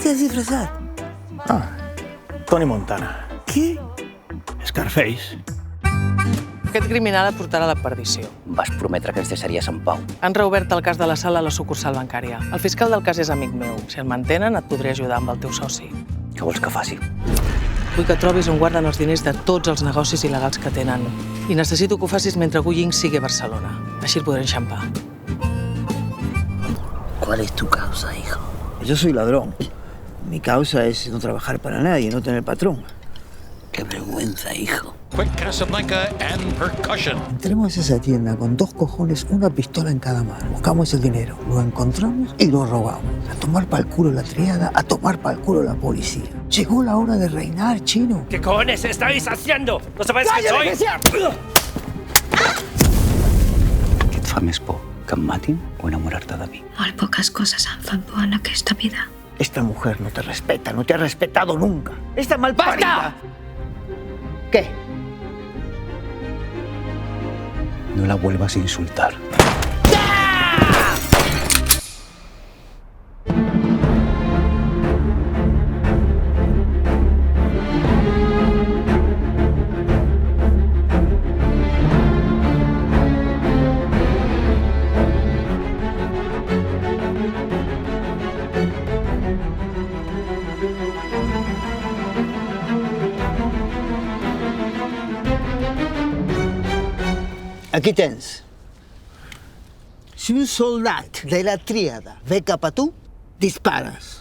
t'has disfressat? Tony Montana. Què? Scarface. Aquest criminal et portarà a la perdició. Vas prometre que ens deixaries en pau. Han reobert el cas de la sala a la sucursal bancària. El fiscal del cas és amic meu. Si el mantenen, et podré ajudar amb el teu soci. Què vols que faci? Vull que trobis on guarden els diners de tots els negocis il·legals que tenen. I necessito que ho facis mentre Gu Ying sigui a Barcelona. Així el podré enxampar. ¿Cuál es tu causa, hijo? Yo soy ladrón. Mi causa es no trabajar para nadie, no tener patrón. Qué vergüenza, hijo. Quick Casablanca and percussion. Entremos a esa tienda con 2 cojones, una pistola en cada mano. Buscamos el dinero, lo encontramos y lo robamos. A tomar pa'l culo la triada, a tomar pa'l culo la policía. Llegó la hora de reinar, chino. ¿Qué cojones estáis haciendo? ¿No sabéis quién soy? Què et fa més por? Que em matin o enamorar-te de mi? Molt poques coses em fan por en aquesta vida. Esta mujer no te respeta, no te ha respetado nunca. ¡Esta malparida! ¿Qué? No la vuelvas a insultar. Aquí tens. Si un soldat de la tríada ve cap a tu, dispares.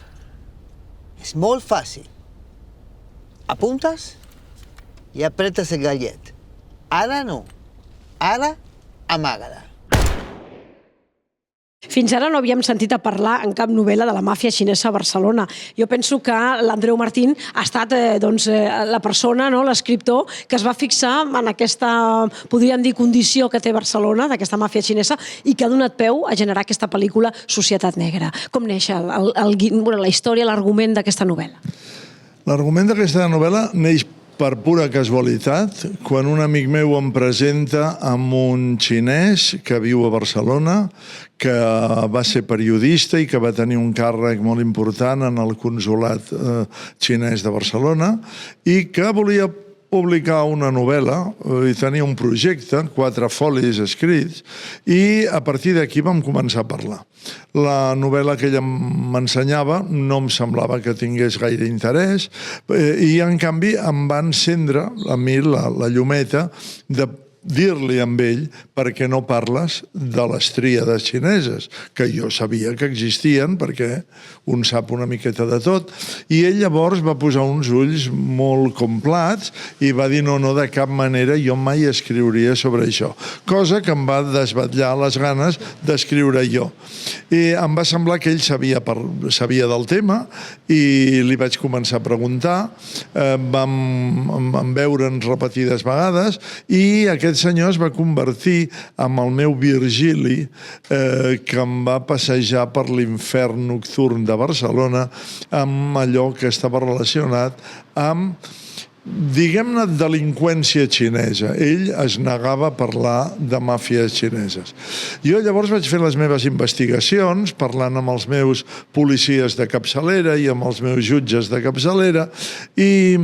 És molt fàcil. Apuntes i apretes el gallet. Ara no. Ara amaga-la. Fins ara no havíem sentit a parlar en cap novel·la de la màfia xinesa a Barcelona. Jo penso que l'Andreu Martín ha estat la persona, l'escriptor, que es va fixar en aquesta, podríem dir, condició que té Barcelona, d'aquesta màfia xinesa, i que ha donat peu a generar aquesta pel·lícula Societat Negra. Com neix la història, l'argument d'aquesta novel·la? L'argument d'aquesta novel·la neix per pura casualitat, quan un amic meu em presenta amb un xinès que viu a Barcelona, que va ser periodista i que va tenir un càrrec molt important en el consolat xinès de Barcelona i que volia publicar una novel·la i tenia un projecte, 4 folis escrits, i a partir d'aquí vam començar a parlar. La novel·la que ella m'ensenyava no em semblava que tingués gaire interès i, en canvi, em va encendre a mi la llumeta de dir-li a ell per què no parles de les tríades xineses, que jo sabia que existien perquè un sap una miqueta de tot, i ell llavors va posar uns ulls molt complats i va dir no, de cap manera jo mai escriuria sobre això, cosa que em va desvetllar les ganes d'escriure jo. I em va semblar que ell sabia del tema i li vaig començar a preguntar, vam veure'ns repetides vegades i aquest senyor es va convertir en el meu Virgili que em va passejar per l'infern nocturn de Barcelona amb allò que estava relacionat amb, diguem-ne, delinqüència xinesa. Ell es negava a parlar de màfies xineses. Jo llavors vaig fer les meves investigacions, parlant amb els meus policies de capçalera i amb els meus jutges de capçalera, i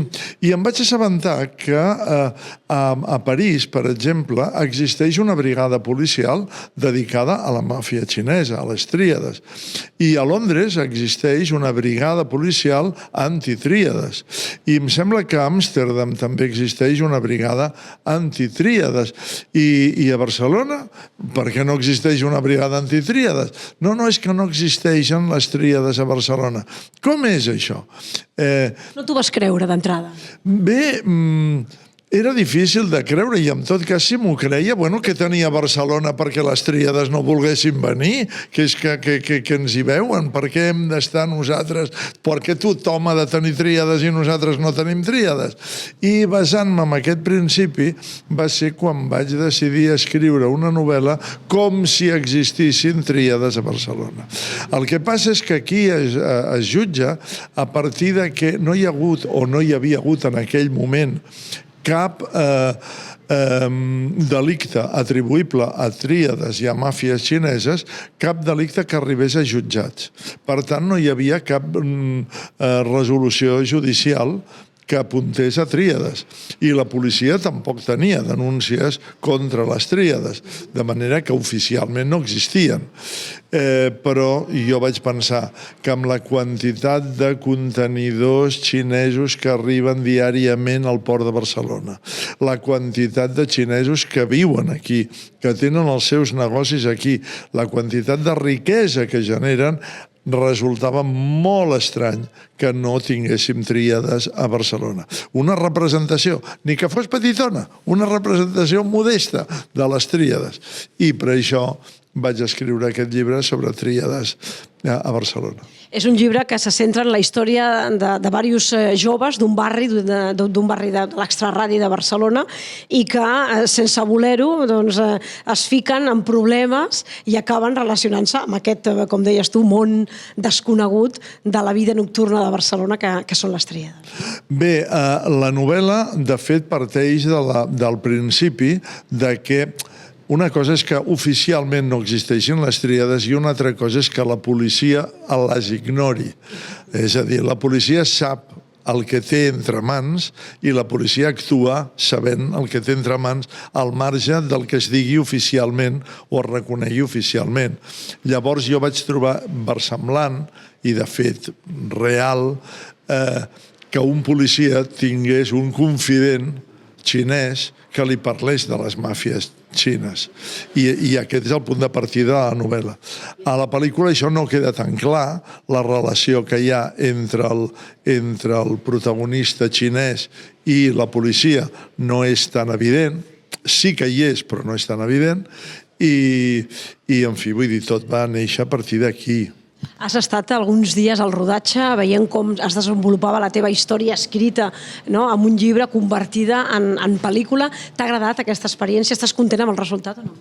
em vaig assabentar que a París, per exemple, existeix una brigada policial dedicada a la màfia xinesa, a les tríades. I a Londres existeix una brigada policial antitríades. I em sembla que a Amsterdam també existeix una brigada antitríades. I a Barcelona, per què no existeix una brigada antitríades? No, és que no existeixen les tríades a Barcelona. Com és això? No t'ho vas creure d'entrada? Bé, era difícil de creure i en tot cas si m'ho creia, què tenia Barcelona perquè les tríades no volguessin venir? Que és que ens hi veuen? Per què hem d'estar nosaltres? Per què tothom ha de tenir tríades i nosaltres no tenim tríades? I basant-me en aquest principi va ser quan vaig decidir escriure una novel·la com si existissin tríades a Barcelona. El que passa és que aquí es jutja a partir de que no hi ha hagut o no hi havia hagut en aquell moment cap delicte atribuïble a tríades i a màfies xineses, cap delicte que arribés a jutjats. Per tant, no hi havia cap resolució judicial que apuntés a tríades. I la policia tampoc tenia denúncies contra les tríades, de manera que oficialment no existien. Però jo vaig pensar que amb la quantitat de contenidors xinesos que arriben diàriament al port de Barcelona, la quantitat de xinesos que viuen aquí, que tenen els seus negocis aquí, la quantitat de riquesa que generen, resultava molt estrany que no tinguéssim tríades a Barcelona. Una representació, ni que fos petitona, una representació modesta de les tríades. I per això vaig escriure aquest llibre sobre tríades a Barcelona. És un llibre que se centra en la història de diversos joves d'un barri de l'extraradi de Barcelona i que, sense voler-ho, es fiquen en problemes i acaben relacionant-se amb aquest, com deies tu, món desconegut de la vida nocturna de Barcelona, que són les tríades. Bé, la novel·la, de fet, parteix del principi de que una cosa és que oficialment no existeixin les tríades i una altra cosa és que la policia les ignori. És a dir, la policia sap el que té entre mans i la policia actua sabent el que té entre mans al marge del que es digui oficialment o es reconegui oficialment. Llavors jo vaig trobar versemblant i de fet real que un policia tingués un confident xinès que li parlés de les màfies xines. I aquest és el punt de partida de la novel·la. A la pel·lícula això no queda tan clar, la relació que hi ha entre el protagonista xinès i la policia no és tan evident, sí que hi és, però no és tan evident, i en fi, vull dir, tot va néixer a partir d'aquí. Has estat alguns dies al rodatge veient com es desenvolupava la teva història escrita en un llibre, convertida en pel·lícula. T'ha agradat aquesta experiència? Estàs content amb el resultat o no?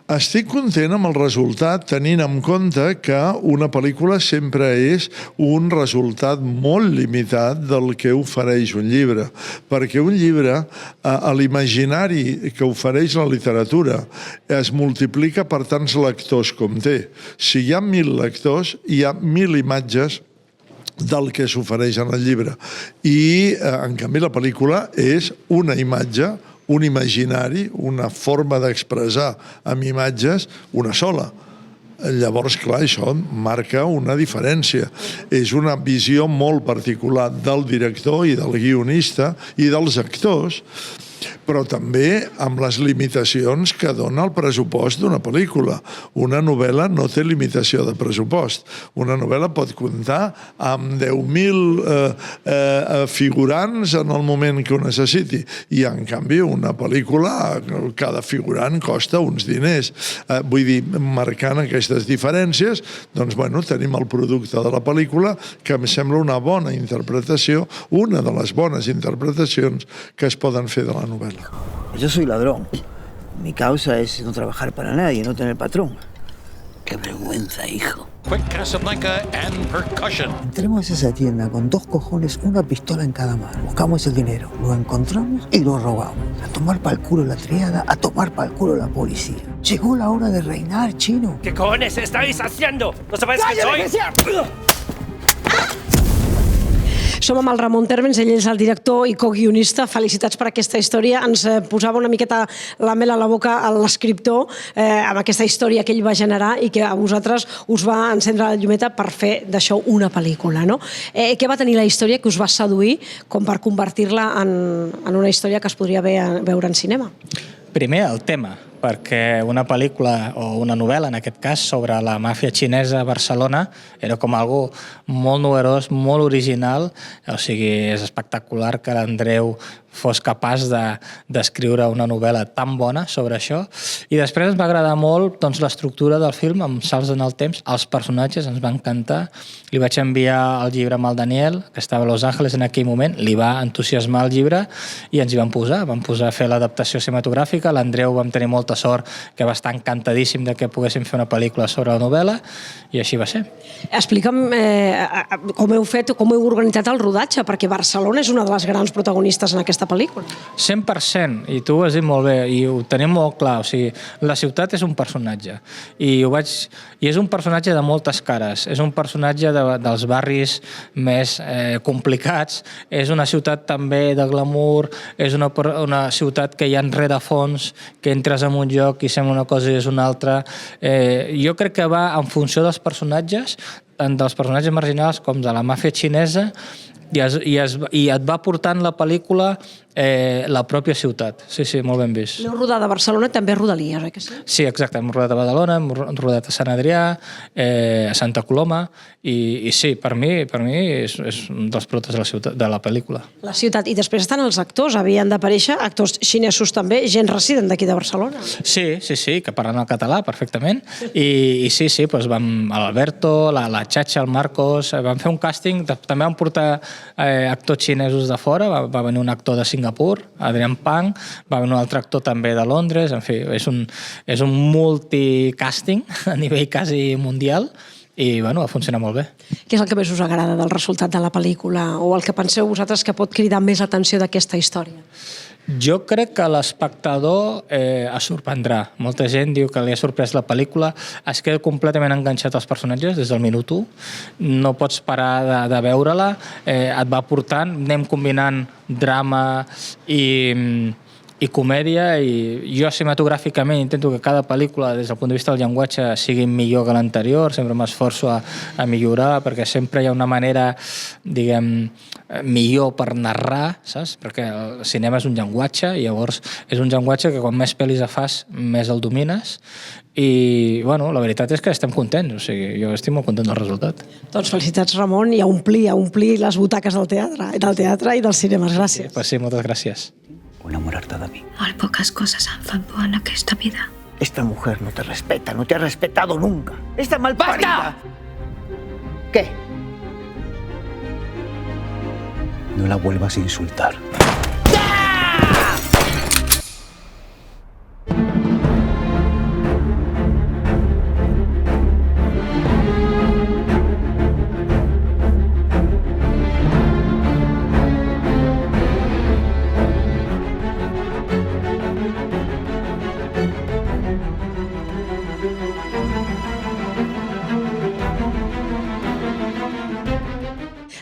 Estic content amb el resultat tenint en compte que una pel·lícula sempre és un resultat molt limitat del que ofereix un llibre. Perquè un llibre, a l'imaginari que ofereix la literatura, es multiplica per tants lectors com té. Si hi ha 1.000 lectors, hi ha 1.000 imatges del que s'ofereix en el llibre. I, en canvi, la pel·lícula és una imatge, un imaginari, una forma d'expressar amb imatges, una sola. Llavors, clar, això marca una diferència. És una visió molt particular del director i del guionista i dels actors, però també amb les limitacions que dona el pressupost d'una pel·lícula. Una novel·la no té limitació de pressupost. Una novel·la pot comptar amb 10.000 figurants en el moment que ho necessiti. I, en canvi, una pel·lícula, cada figurant costa uns diners. Vull dir, marcant aquestes diferències, doncs, bueno, tenim el producte de la pel·lícula, que em sembla una bona interpretació, una de les bones interpretacions que es poden fer de la novel·la. Yo soy ladrón. Mi causa es no trabajar para nadie, no tener patrón. Qué vergüenza, hijo. Quick Casablanca and Percussion. Entremos a esa tienda con 2 cojones, una pistola en cada mano. Buscamos el dinero, lo encontramos y lo robamos. A tomar pa'l culo la triada, a tomar pa'l culo la policía. Llegó la hora de reinar, chino. ¿Qué cojones estáis haciendo? ¿No sabéis quién soy? Som amb el Ramon Térmens, ell és el director i coguionista. Felicitats per aquesta història. Ens posava una miqueta la mel a la boca a l'escriptor amb aquesta història que ell va generar i que a vosaltres us va encendre la llumeta per fer d'això una pel·lícula. Què va tenir la història que us va seduir com per convertir-la en una història que es podria veure en cinema? Primer, el tema, perquè una pel·lícula o una novel·la, en aquest cas, sobre la màfia xinesa a Barcelona, era com algo molt novedós, molt original, o sigui, és espectacular que l'Andreu fos capaç d'escriure una novel·la tan bona sobre això. I després ens va agradar molt l'estructura del film, amb salts en el temps, els personatges ens van encantar. Li vaig enviar el llibre amb el Daniel, que estava a Los Angeles en aquell moment, li va entusiasmar el llibre i ens hi vam posar a fer l'adaptació cinematogràfica. L'Andreu vam tenir molta molta sort, que va estar encantadíssim de que poguéssim fer una pel·lícula sobre la novel·la, i així va ser. Explica'm com heu fet, com heu organitzat el rodatge, perquè Barcelona és una de les grans protagonistes en aquesta pel·lícula. 100%, i tu ho has dit molt bé, i ho tenim molt clar, o sigui, la ciutat és un personatge, i és un personatge de moltes cares, és un personatge dels barris més complicats, és una ciutat també de glamour, és una ciutat que hi ha rerefons, que entres en un lloc i sembla una cosa i és una altra. Jo crec que va en funció dels personatges, tant dels personatges marginals com de la màfia xinesa, i et va portant la pel·lícula la pròpia ciutat. Sí, sí, molt ben vist. L'heu rodat a Barcelona, també a Rodalies, oi que sí? Sí, exacte. Hem rodat a Badalona, hem rodat a Sant Adrià, a Santa Coloma, i sí, per mi és un dels protes de la pel·lícula. La ciutat. I després estan els actors, havien d'aparèixer actors xinesos també, gent resident d'aquí de Barcelona. Sí, que parlen el català perfectament, i sí, doncs vam l'Alberto, la Chacha, el Marcos, vam fer un càsting, també vam portar actors xinesos de fora, va venir un actor de Singapur, Adrian Pang, va venir un altre actor també de Londres, en fi, és un multicàsting a nivell quasi mundial, i bueno, va funcionar molt bé. Què és el que més us agrada del resultat de la pel·lícula, o el que penseu vosaltres que pot cridar més l'atenció d'aquesta història? Jo crec que l'espectador es sorprendrà. Molta gent diu que li ha sorprès la pel·lícula, es queda completament enganxat als personatges des del minut 1, no pots parar de veure-la, et va portant, anem combinant drama i comèdia, i jo cinematogràficament intento que cada pel·lícula des del punt de vista del llenguatge sigui millor que l'anterior, sempre m'esforço a millorar, perquè sempre hi ha una manera, diguem, millor per narrar, saps? Perquè el cinema és un llenguatge, i llavors és un llenguatge que quan més pel·lis fas, més el domines, i bueno, la veritat és que estem contents, o sigui, jo estic molt content del resultat. Doncs felicitats, Ramon, i a omplir les butaques del teatre i dels cinemes. Gràcies. Pues sí, moltes gràcies. O enamorarte de mí. Molt poques coses em fan por en aquesta vida. Esta mujer no te respeta, no te ha respetado nunca. ¡Esta malparida! ¿Qué? No la vuelvas a insultar.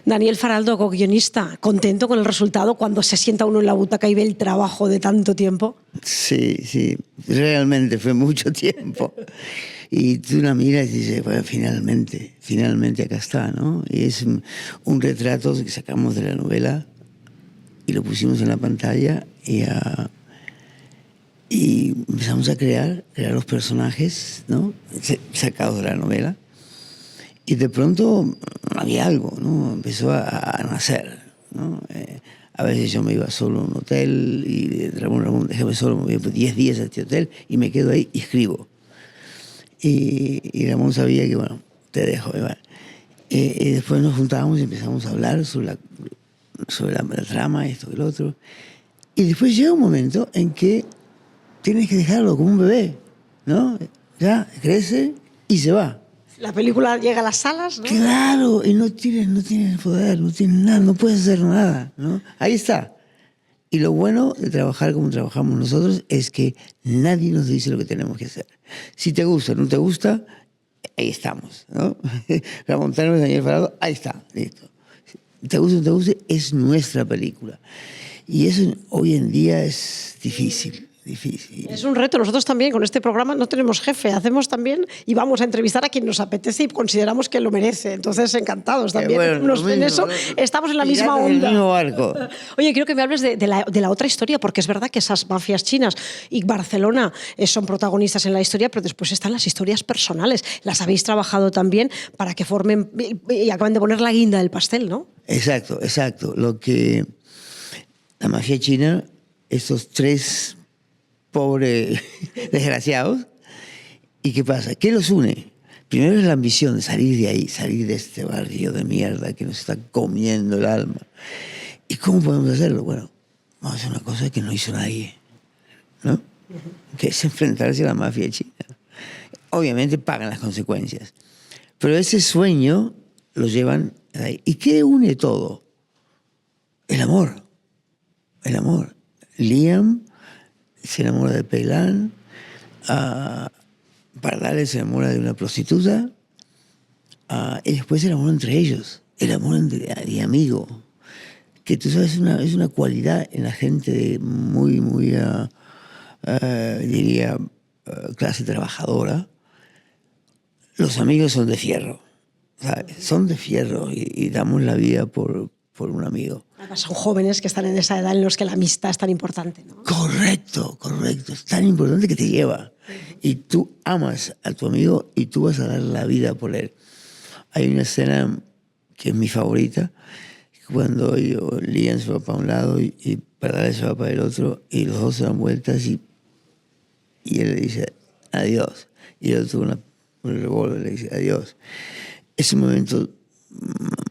Daniel Faraldo, co-guionista, ¿contento con el resultado cuando se sienta uno en la butaca y ve el trabajo de tanto tiempo? Sí, realmente fue mucho tiempo. Y tú la miras y dices, bueno, finalmente acá está, ¿no? Y es un retrato que sacamos de la novela y lo pusimos en la pantalla y empezamos a crear los personajes, ¿no? Sacados de la novela. Y de pronto había algo, ¿no? Empezó a nacer, ¿no? A veces yo me iba solo a un hotel y Ramón, déjame solo, me voy por 10 días a este hotel y me quedo ahí y escribo. Y Ramón sabía que, bueno, te dejo. Y después nos juntábamos y empezamos a hablar sobre la trama, esto y lo otro. Y después llega un momento en que tienes que dejarlo como un bebé, ¿no? Ya crece y se va. La película llega a las salas, ¿no? Claro, y no tienes poder, no tienes nada, no puedes hacer nada, ¿no? Ahí está. Y lo bueno de trabajar como trabajamos nosotros es que nadie nos dice lo que tenemos que hacer. Si te gusta o no te gusta, ahí estamos, ¿no? Ramón Tano y Daniel Faraldo, ahí está, listo. Te gusta o no te gusta, es nuestra película. Y eso hoy en día es difícil. Es un reto. Nosotros también con este programa no tenemos jefe, hacemos también y vamos a entrevistar a quien nos apetece y consideramos que lo merece. Entonces, encantados también. En eso estamos en la misma onda. En el mismo barco. Oye, quiero que me hables de la otra historia, porque es verdad que esas mafias chinas y Barcelona son protagonistas en la historia, pero después están las historias personales. Las habéis trabajado también para que formen y acaben de poner la guinda del pastel, ¿no? Exacto. Lo que la mafia china, estos tres pobres desgraciados. ¿Y qué pasa? ¿Qué los une? Primero es la ambición de salir de ahí, salir de este barrio de mierda que nos está comiendo el alma. ¿Y cómo podemos hacerlo? Bueno, vamos a hacer una cosa que no hizo nadie, ¿no? que es enfrentarse a la mafia china. Obviamente pagan las consecuencias, pero ese sueño lo llevan ahí. ¿Y qué une todo? El amor. El amor. Liam se enamora de Peilan, Pardales se enamora de una prostituta, y después el amor entre ellos, el amor de amigo, que tú sabes es una cualidad en la gente muy, diría, clase trabajadora. Los amigos son de fierro, ¿sabes? Son de fierro y damos la vida por un amigo. Además, son jóvenes que están en esa edad en los que la amistad es tan importante, ¿no? Correcto. Es tan importante que te lleva. Y tú amas a tu amigo y tú vas a dar la vida por él. Hay una escena que es mi favorita, cuando Liam se va para un lado y Pardales se va para el otro, y los dos se dan vueltas y él le dice adiós. Y el otro un revólver le dice adiós. Es un momento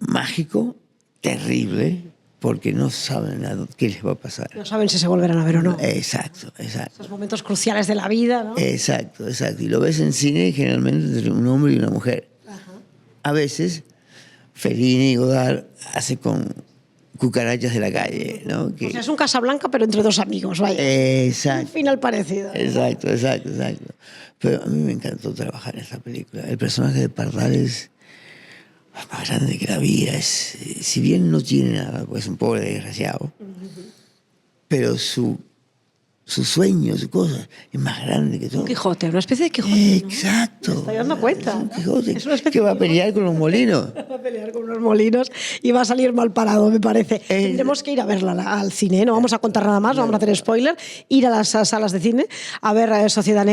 mágico, terrible, porque no saben qué les va a pasar. No saben si se volverán a ver o no. Exacto. Esos momentos cruciales de la vida, ¿no? Exacto. Y lo ves en cine generalmente entre un hombre y una mujer. Ajá. A veces Fellini y Godard hace con cucarachas de la calle, ¿no? O sea, es un Casablanca, pero entre dos amigos, vaya. Exacto. Un final parecido. Exacto. Pero a mí me encantó trabajar en esta película. El personaje de Pardales es más grande que la vida. Si bien no tiene nada, pues es un pobre desgraciado, pero su sueño, su cosa, es más grande que todo. Un Quijote, una especie de Quijote. Exacto. ¿No? Me estoy dando cuenta. Es un Quijote Es una especie que va a pelear con los molinos. Va a pelear con unos molinos y va a salir mal parado, me parece. Tendremos que ir a verla al cine, no vamos a contar nada más, no vamos a hacer spoiler, ir a las salas de cine a ver Sociedad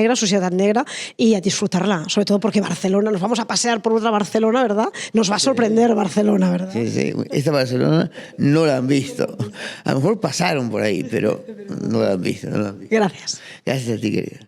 Negra y a disfrutarla, sobre todo porque Barcelona, nos vamos a pasear por otra Barcelona, ¿verdad? Nos va a sorprender Barcelona, ¿verdad? Sí. Esta Barcelona no la han visto. A lo mejor pasaron por ahí, pero no la han visto. Gracias. Gracias a ti, querida.